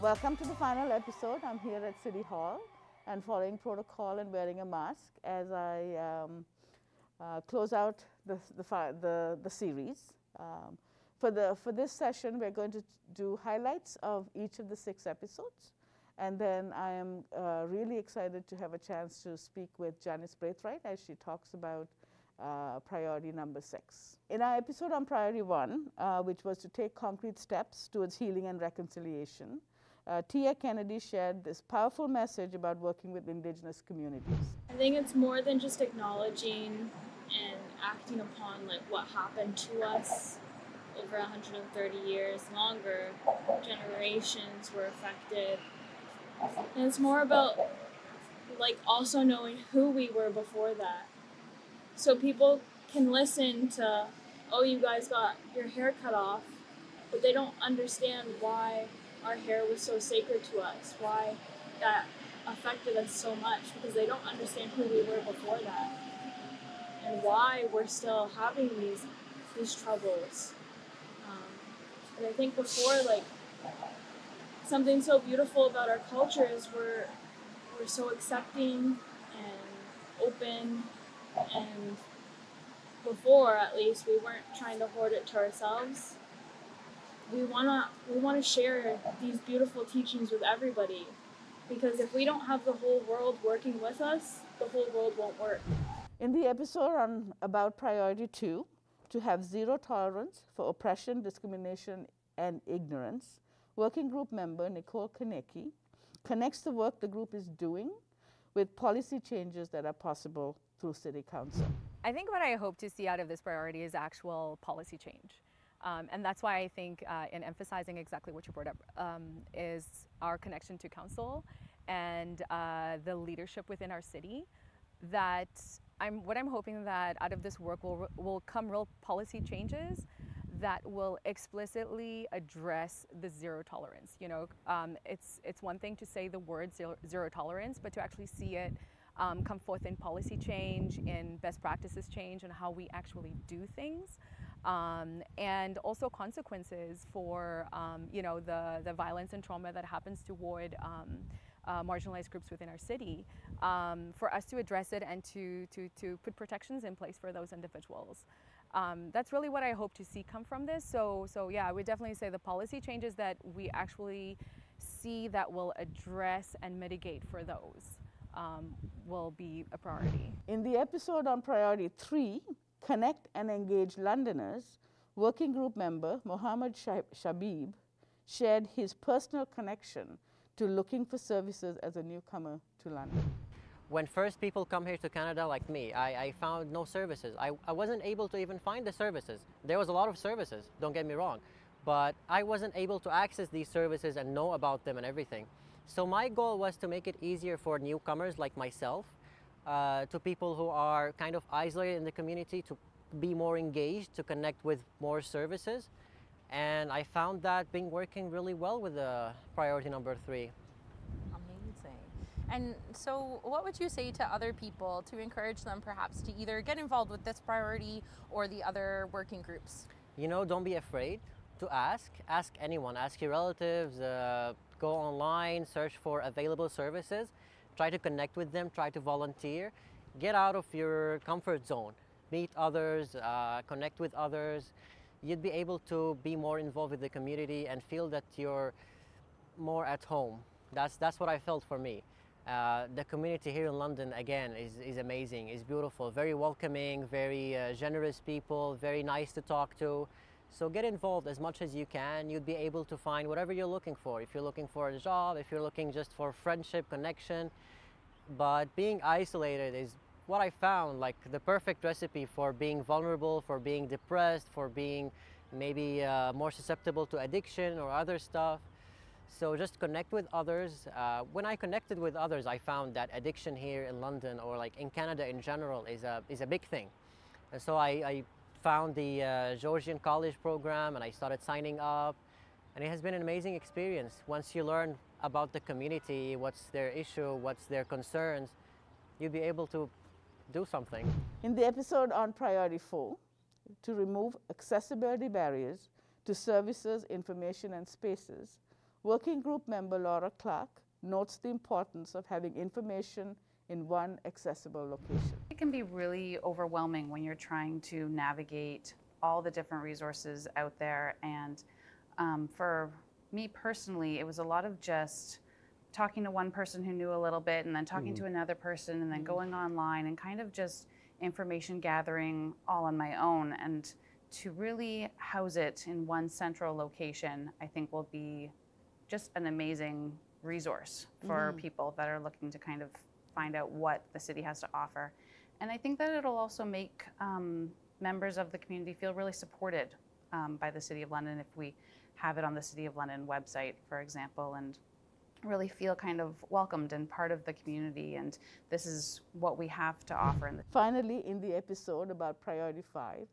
Welcome to the final episode. I'm here at City Hall and following protocol and wearing a mask as I close out the series. For this session, we're going to do highlights of each of the 6 episodes. And then I am really excited to have a chance to speak with Janice Braithwaite as she talks about priority number 6. In our episode on priority 1, which was to take concrete steps towards healing and reconciliation, Tia Kennedy shared this powerful message about working with Indigenous communities. I think it's more than just acknowledging and acting upon like what happened to us over 130 years longer. Generations were affected. And it's more about like also knowing who we were before that. So people can listen to, oh, you guys got your hair cut off, but they don't understand why our hair was so sacred to us, why that affected us so much, because they don't understand who we were before that and why we're still having these troubles. And I think before, like, something so beautiful about our culture is we're so accepting and open, and before, at least, we weren't trying to hoard it to ourselves. We wanna share these beautiful teachings with everybody, because if we don't have the whole world working with us, the whole world won't work. In the episode about priority 2, to have zero tolerance for oppression, discrimination, and ignorance, working group member Nicole Kaneki connects the work the group is doing with policy changes that are possible through City Council. I think what I hope to see out of this priority is actual policy change. And that's why I think in emphasizing exactly what you brought up is our connection to council and the leadership within our city, that what I'm hoping that out of this work will come real policy changes that will explicitly address the zero tolerance. You know, it's one thing to say the word zero tolerance, but to actually see it come forth in policy change, in best practices change, and how we actually do things. And also consequences for you know, the violence and trauma that happens toward marginalized groups within our city, for us to address it and to put protections in place for those individuals. That's really what I hope to see come from this. So yeah, I would definitely say the policy changes that we actually see that will address and mitigate for those will be a priority. In the episode on priority 3, Connect and Engage Londoners, working group member Mohammed Shabib shared his personal connection to looking for services as a newcomer to London. When first people come here to Canada like me, I found no services. I wasn't able to even find the services. There was a lot of services, don't get me wrong, but I wasn't able to access these services and know about them and everything. So my goal was to make it easier for newcomers like myself, to people who are kind of isolated in the community, to be more engaged, to connect with more services. And I found that being working really well with the priority number 3. Amazing. And so what would you say to other people to encourage them perhaps to either get involved with this priority or the other working groups? You know, don't be afraid to ask. Ask anyone, ask your relatives, go online, search for available services, try to connect with them, try to volunteer, get out of your comfort zone, meet others, connect with others. You'd be able to be more involved with the community and feel that you're more at home. That's what I felt for me. The community here in London, again, is amazing, is beautiful, very welcoming, very generous people, very nice to talk to. So get involved as much as you can. You'd be able to find whatever you're looking for. If you're looking for a job, if you're looking just for friendship, connection. But being isolated is what I found, like the perfect recipe for being vulnerable, for being depressed, for being maybe more susceptible to addiction or other stuff. So just connect with others. When I connected with others, I found that addiction here in London, or like in Canada in general, is a big thing. And so I found the Georgian College program and I started signing up. And it has been an amazing experience. Once you learn about the community, what's their issue, what's their concerns, you'll be able to do something. In the episode on priority 4, to remove accessibility barriers to services, information, and spaces, Working group member Laura Clark notes the importance of having information in one accessible location. It can be really overwhelming when you're trying to navigate all the different resources out there. And for me personally, it was a lot of just talking to one person who knew a little bit and then talking to another person and then going online and kind of just information gathering all on my own. And to really house it in one central location, I think will be just an amazing resource for people that are looking to kind of find out what the city has to offer. And I think that it'll also make members of the community feel really supported by the City of London if we have it on the City of London website, for example, and really feel kind of welcomed and part of the community, and this is what we have to offer. Finally, in the episode about Priority 5,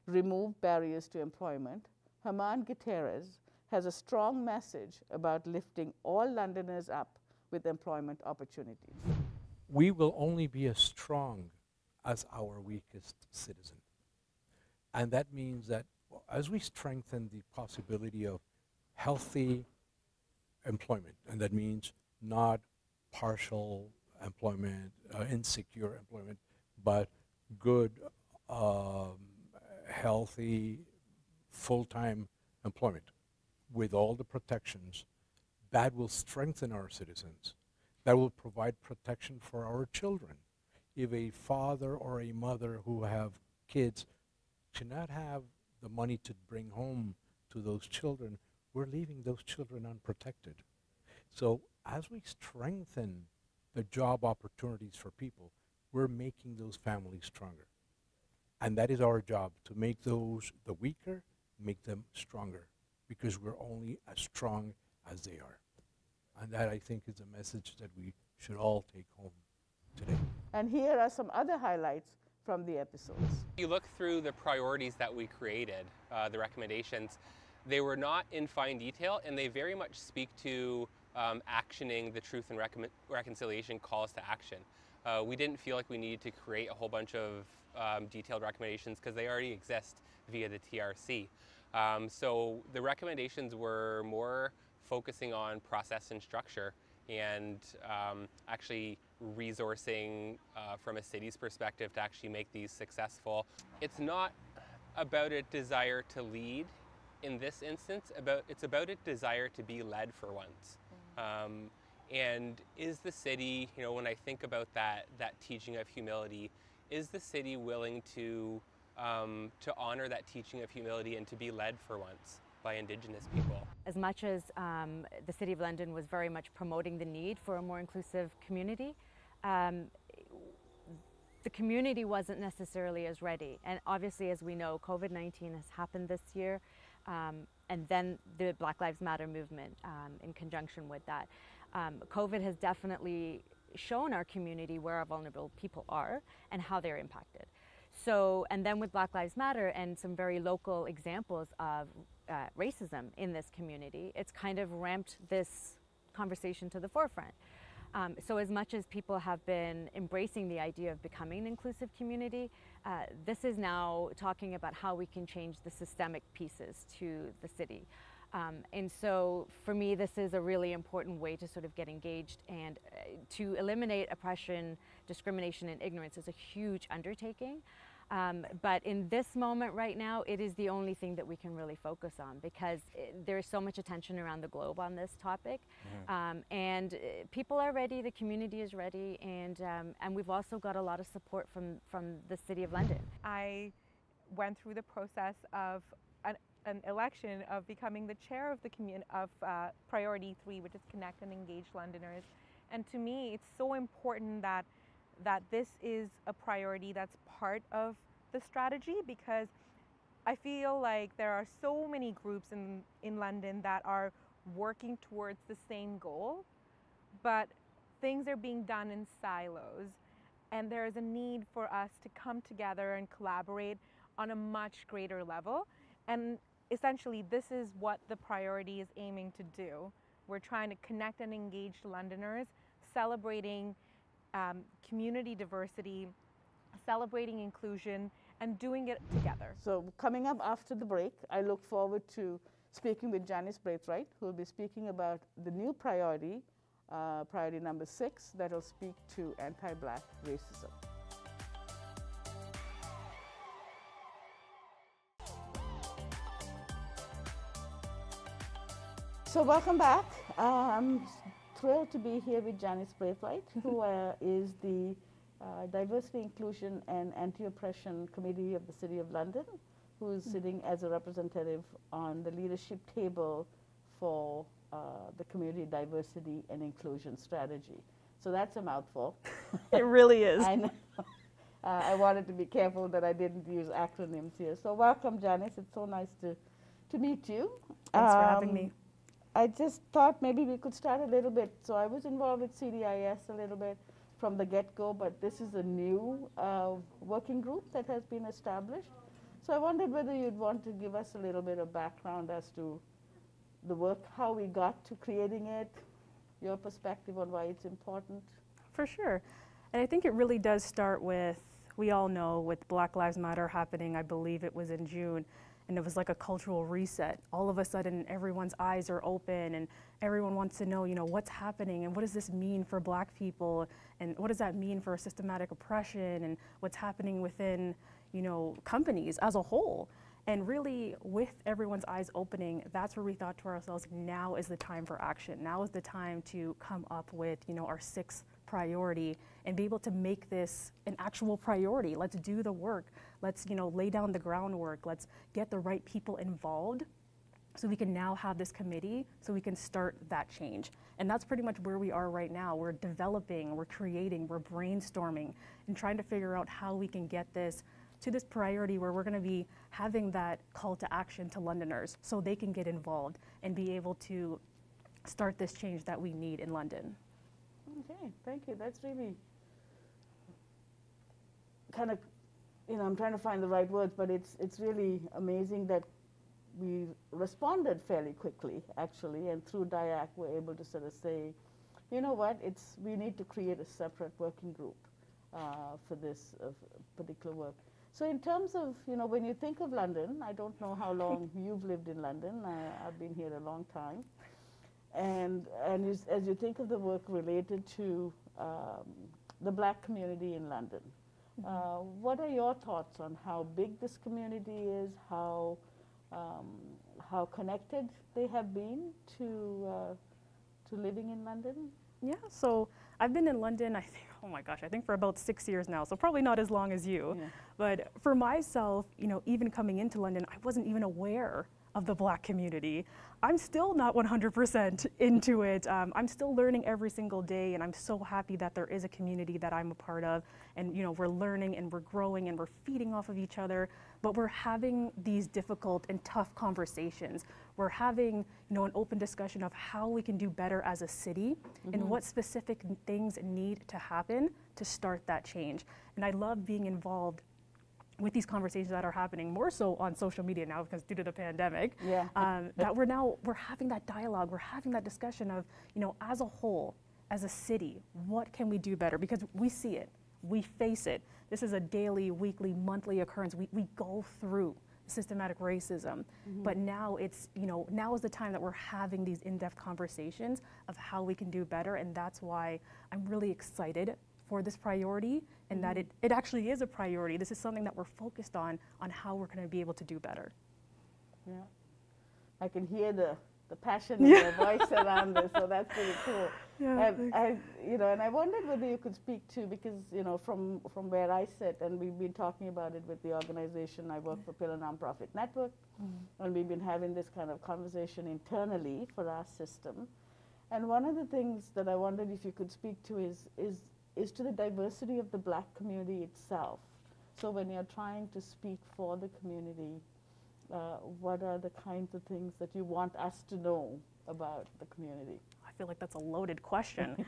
Remove Barriers to Employment, Herman Gutierrez has a strong message about lifting all Londoners up with employment opportunities. We will only be as strong as our weakest citizen. And that means that as we strengthen the possibility of healthy employment, and that means not partial employment, insecure employment, but good, healthy, full-time employment with all the protections, that will strengthen our citizens. That will provide protection for our children. If a father or a mother who have kids cannot have the money to bring home to those children, we're leaving those children unprotected. So as we strengthen the job opportunities for people, we're making those families stronger. And that is our job, to make those, the weaker, make them stronger, because we're only as strong as they are. And that, I think, is a message that we should all take home today. And here are some other highlights from the episodes. You look through the priorities that we created, the recommendations, they were not in fine detail, and they very much speak to actioning the truth and reconciliation calls to action. We didn't feel like we needed to create a whole bunch of detailed recommendations because they already exist via the TRC. So the recommendations were more focusing on process and structure, and actually resourcing from a city's perspective to actually make these successful. It's not about a desire to lead in this instance, it's about a desire to be led for once. And is the city, you know, when I think about that teaching of humility, is the city willing to honor that teaching of humility and to be led for once by Indigenous people? As much as the City of London was very much promoting the need for a more inclusive community, the community wasn't necessarily as ready. And obviously, as we know, COVID-19 has happened this year, and then the Black Lives Matter movement in conjunction with that. COVID has definitely shown our community where our vulnerable people are and how they're impacted. So, and then with Black Lives Matter and some very local examples of racism in this community, it's kind of ramped this conversation to the forefront. So as much as people have been embracing the idea of becoming an inclusive community, this is now talking about how we can change the systemic pieces to the city. And so for me, this is a really important way to sort of get engaged, and to eliminate oppression, discrimination, and ignorance is a huge undertaking. But in this moment right now, it is the only thing that we can really focus on, because there is so much attention around the globe on this topic. And people are ready, the community is ready, and we've also got a lot of support from the City of London. I went through the process of an election of becoming the chair of the Priority 3, which is Connect and Engage Londoners. And to me, it's so important that this is a priority that's part of the strategy, because I feel like there are so many groups in London that are working towards the same goal, but things are being done in silos, and there is a need for us to come together and collaborate on a much greater level. And essentially, this is what the priority is aiming to do. We're trying to connect and engage Londoners, celebrating community diversity, celebrating inclusion, and doing it together. So coming up after the break, I look forward to speaking with Janice Braithwaite, who will be speaking about the new priority, priority number 6, that will speak to anti-Black racism. So welcome back. I'm thrilled to be here with Janice Braithwaite, who is the Diversity, Inclusion and Anti-Oppression Committee of the City of London, who is sitting as a representative on the leadership table for the Community Diversity and Inclusion Strategy. So that's a mouthful. It really is. I know. I wanted to be careful that I didn't use acronyms here. So welcome, Janice. It's so nice to meet you. Thanks for having me. I just thought maybe we could start a little bit. So I was involved with CDIS a little bit from the get-go, but this is a new working group that has been established. So I wondered whether you'd want to give us a little bit of background as to the work, how we got to creating it, your perspective on why it's important. For sure. And I think it really does start with, we all know, with Black Lives Matter happening, I believe it was in June, and it was like a cultural reset. All of a sudden, everyone's eyes are open and everyone wants to know, what's happening and what does this mean for Black people and what does that mean for systematic oppression and what's happening within, companies as a whole. And really, with everyone's eyes opening, that's where we thought to ourselves, now is the time for action. Now is the time to come up with, our 6th priority and be able to make this an actual priority. Let's do the work. Let's, lay down the groundwork. Let's get the right people involved so we can now have this committee so we can start that change. And that's pretty much where we are right now. We're developing, we're creating, we're brainstorming and trying to figure out how we can get this to this priority where we're going to be having that call to action to Londoners so they can get involved and be able to start this change that we need in London. Okay, thank you. That's really kind of, I'm trying to find the right words, but it's really amazing that we responded fairly quickly, actually, and through DIAC we're able to sort of say, you know what, we need to create a separate working group for this particular work. So in terms of, when you think of London, I don't know how long you've lived in London. I've been here a long time. And as you think of the work related to the Black community in London, what are your thoughts on how big this community is, how connected they have been to living in London? Yeah, so I've been in London, I think for about 6 years now, so probably not as long as you. Yeah. But for myself, even coming into London, I wasn't even aware of the Black community. I'm still not 100% into it. I'm still learning every single day, and I'm so happy that there is a community that I'm a part of, and we're learning and we're growing and we're feeding off of each other, but we're having these difficult and tough conversations. We're having an open discussion of how we can do better as a city and what specific things need to happen to start that change. And I love being involved with these conversations that are happening more so on social media now because due to the pandemic, that we're having that dialogue, we're having that discussion of, as a whole, as a city, what can we do better? Because we see it, we face it. This is a daily, weekly, monthly occurrence. We go through systematic racism, but now it's, now is the time that we're having these in-depth conversations of how we can do better, and that's why I'm really excited for this priority and that it actually is a priority. This is something that we're focused on how we're going to be able to do better. Yeah, I can hear the passion in your voice around this, so that's really cool. Yeah, and I wondered whether you could speak to, because from where I sit, and we've been talking about it with the organization I work for, Pillar Nonprofit Network, and we've been having this kind of conversation internally for our system. And one of the things that I wondered if you could speak to is to the diversity of the Black community itself. So when you're trying to speak for the community, what are the kinds of things that you want us to know about the community? I feel like that's a loaded question.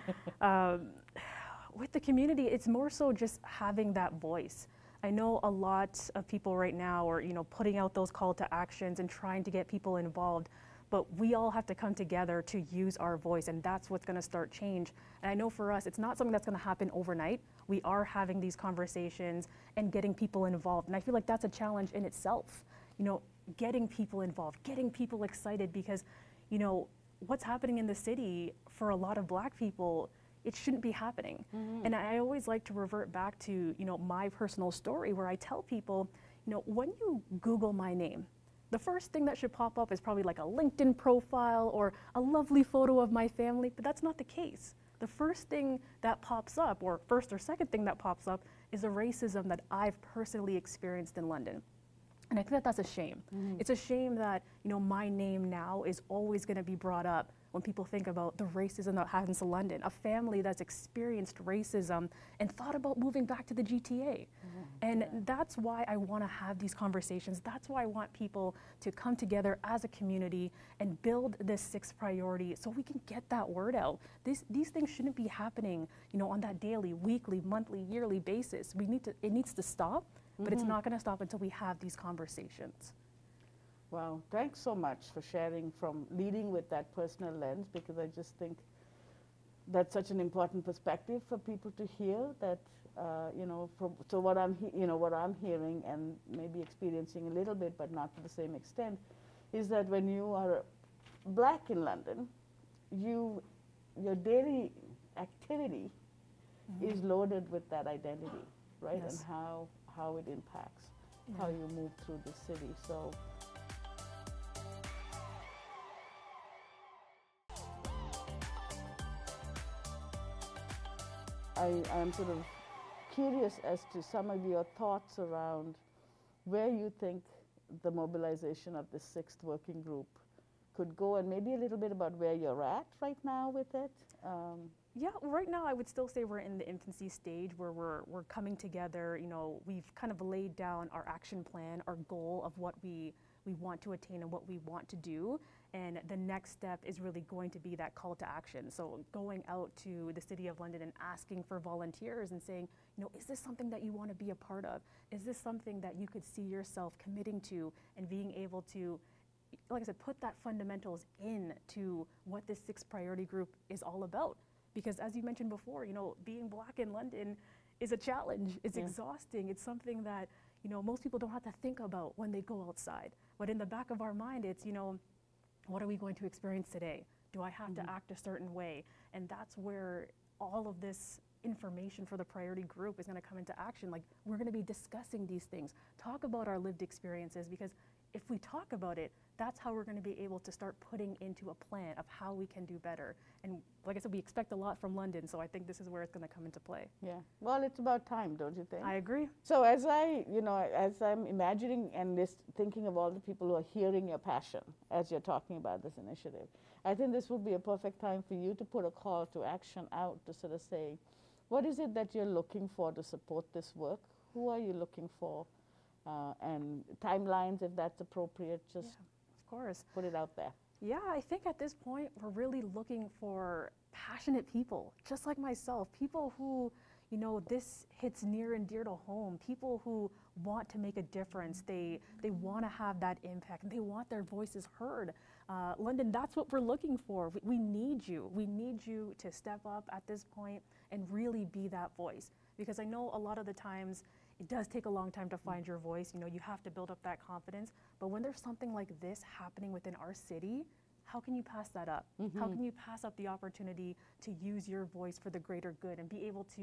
With the community, it's more so just having that voice. I know a lot of people right now are, putting out those call to actions and trying to get people involved, but we all have to come together to use our voice, and that's what's going to start change. And I know for us, it's not something that's going to happen overnight. We are having these conversations and getting people involved, and I feel like that's a challenge in itself. getting people involved, getting people excited, because, you know, what's happening in the city for a lot of Black people, it shouldn't be happening. And I always like to revert back to, you know, my personal story, where I tell people, you know, when you Google my name, the first thing that should pop up is probably like a LinkedIn profile or a lovely photo of my family, but that's not the case. The first thing that pops up, or first or second thing that pops up, is the racism that I've personally experienced in London. And I think that that's a shame. It's a shame that, you know, my name now is always going to be brought up when people think about the racism that happens in London, a family that's experienced racism and thought about moving back to the GTA. And that's why I want to have these conversations. That's why I want people to come together as a community and build this sixth priority so we can get that word out. These things shouldn't be happening, you know, on that daily, weekly, monthly, yearly basis. It needs to stop, but it's not going to stop until we have these conversations. Wow, thanks so much for sharing, from leading with that personal lens, because I just think that's such an important perspective for people to hear. That you know, so what I'm hearing and maybe experiencing a little bit, but not to the same extent, is that when you are Black in London, your daily activity is loaded with that identity, right? Yes. And how it impacts how you move through the city. So. I'm sort of curious as to some of your thoughts around where you think the mobilization of the sixth working group could go, and maybe a little bit about where you're at right now with it. Yeah, right now I would still say we're in the infancy stage, where we're coming together. You know, we've kind of laid down our action plan, our goal of what we want to attain and what we want to do. And the next step is really going to be that call to action. So going out to the City of London and asking for volunteers and saying, you know, is this something that you want to be a part of? Is this something that you could see yourself committing to and being able to, like I said, put that fundamentals into what this sixth priority group is all about? Because as you mentioned before, you know, being Black in London is a challenge. It's exhausting. It's something that, you know, most people don't have to think about when they go outside. But in the back of our mind, it's, you know, what are we going to experience today? Do I have to act a certain way? And that's where all of this information for the priority group is going to come into action. Like, we're going to be discussing these things, talk about our lived experiences, because if we talk about it, that's how we're going to be able to start putting into a plan of how we can do better. And like I said, we expect a lot from London, so I think this is where it's going to come into play. Yeah, well, it's about time, don't you think? I agree. So as I'm imagining and thinking of all the people who are hearing your passion as you're talking about this initiative, I think this would be a perfect time for you to put a call to action out to sort of say, what is it that you're looking for to support this work? Who are you looking for? And timelines, if that's appropriate, just of course. Put it out there. Yeah, I think at this point we're really looking for passionate people, just like myself, people who, you know, this hits near and dear to home, people who want to make a difference, they want to have that impact, and they want their voices heard. London, that's what we're looking for. We need you. We need you to step up at this point and really be that voice, because I know a lot of the times it does take a long time to find your voice. You know, you have to build up that confidence. But when there's something like this happening within our city, how can you pass that up? How can you pass up the opportunity to use your voice for the greater good and be able to,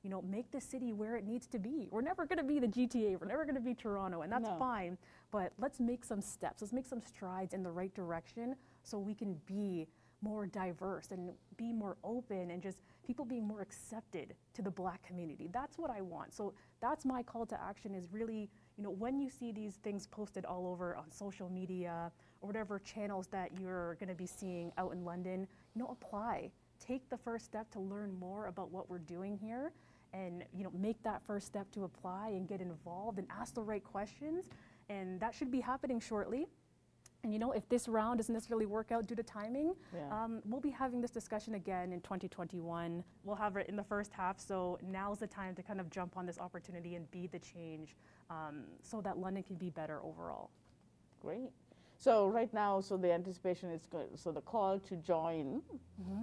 you know, make the city where it needs to be? We're never going to be the GTA. We're never going to be Toronto, and that's fine. But let's make some steps. Let's make some strides in the right direction so we can be more diverse and be more open, and just people being more accepted to the Black community. That's what I want. So that's my call to action, is really, you know, when you see these things posted all over on social media or whatever channels that you're going to be seeing out in London, you know, apply. Take the first step to learn more about what we're doing here, and, you know, make that first step to apply and get involved and ask the right questions. And that should be happening shortly. And, you know, if this round doesn't necessarily work out due to timing, we'll be having this discussion again in 2021. We'll have it in the first half, so now's the time to kind of jump on this opportunity and be the change, so that London can be better overall. Great. So right now, so the anticipation is so the call to join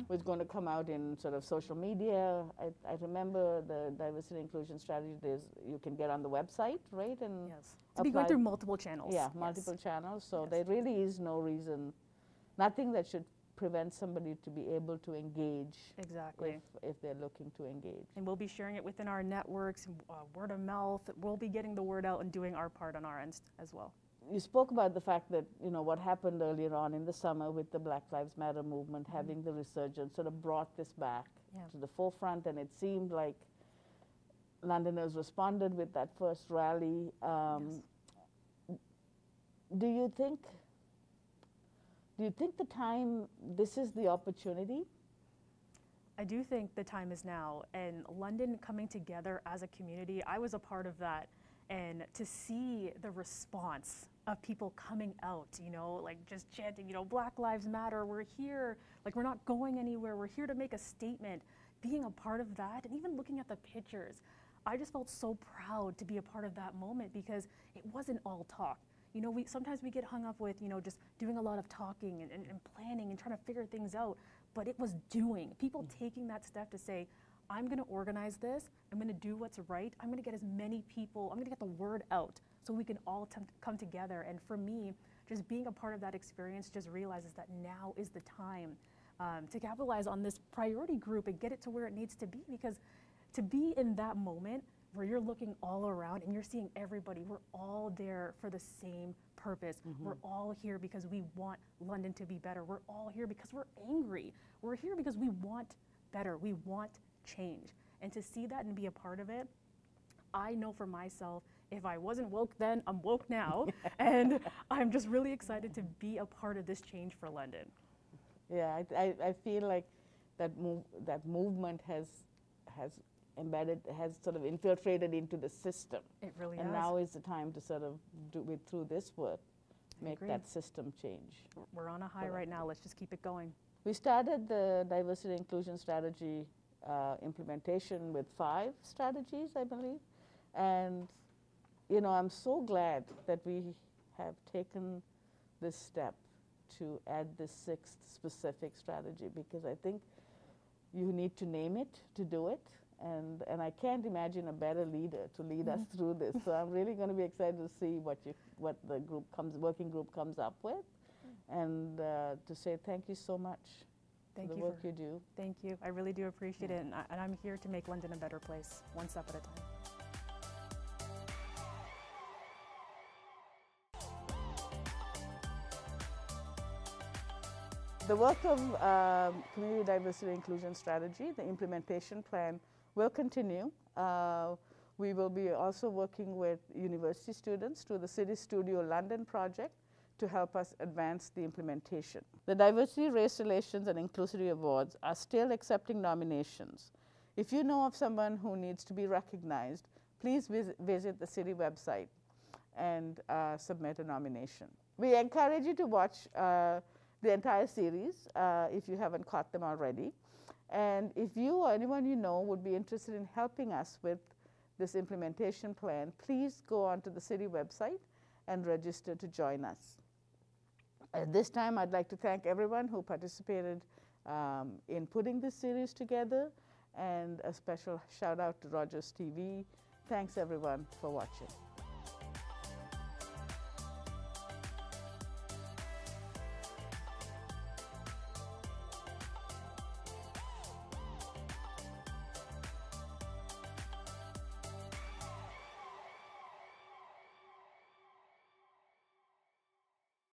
was going to come out in sort of social media. I remember the diversity inclusion strategy. You can get on the website, right? And yes, to be going through multiple channels. Yeah, yes. multiple channels. So yes. there really is no reason, nothing that should prevent somebody to be able to engage. Exactly. If they're looking to engage. And we'll be sharing it within our networks, word of mouth. We'll be getting the word out and doing our part on our end as well. You spoke about the fact that, you know, what happened earlier on in the summer with the Black Lives Matter movement, having the resurgence sort of brought this back to the forefront, and it seemed like Londoners responded with that first rally. Yes. Do you think this is the opportunity? I do think the time is now, and London coming together as a community, I was a part of that. And to see the response of people coming out, you know, like just chanting, you know, Black Lives Matter, we're here, like we're not going anywhere, we're here to make a statement, being a part of that, and even looking at the pictures, I just felt so proud to be a part of that moment because it wasn't all talk. You know, sometimes we get hung up with, you know, just doing a lot of talking and planning and trying to figure things out, but it was doing, people taking that step to say, I'm going to organize this, I'm going to do what's right, I'm going to get as many people, I'm going to get the word out so we can all come together. And for me, just being a part of that experience just realizes that now is the time to capitalize on this priority group and get it to where it needs to be, because to be in that moment where you're looking all around and you're seeing everybody, we're all there for the same purpose. We're all here because we want London to be better. We're all here because we're angry. We're here because we want better. We want change. And to see that and be a part of it, I know for myself, if I wasn't woke then, I'm woke now. And I'm just really excited to be a part of this change for London. Yeah, I feel like that movement has embedded, has sort of infiltrated into the system. It really and has. now is the time to sort of do it through this work, make that system change. We're on a high right now. Let's just keep it going. We started the diversity inclusion strategy implementation with 5 strategies, I believe. And, you know, I'm so glad that we have taken this step to add this 6th specific strategy, because I think you need to name it to do it. And I can't imagine a better leader to lead us through this. So I'm really going to be excited to see what the working group comes up with, and to say thank you so much. Thank for the you work you do. Thank you. I really do appreciate it, and I'm here to make London a better place, one step at a time. The work of Community Diversity Inclusion Strategy, the implementation plan, will continue. We will be also working with university students through the City Studio London project to help us advance the implementation. The Diversity, Race Relations and Inclusivity Awards are still accepting nominations. If you know of someone who needs to be recognized, please visit the city website and submit a nomination. We encourage you to watch the entire series if you haven't caught them already. And if you or anyone you know would be interested in helping us with this implementation plan, please go onto the city website and register to join us. At this time, I'd like to thank everyone who participated in putting this series together, and a special shout out to Rogers TV. Thanks everyone for watching.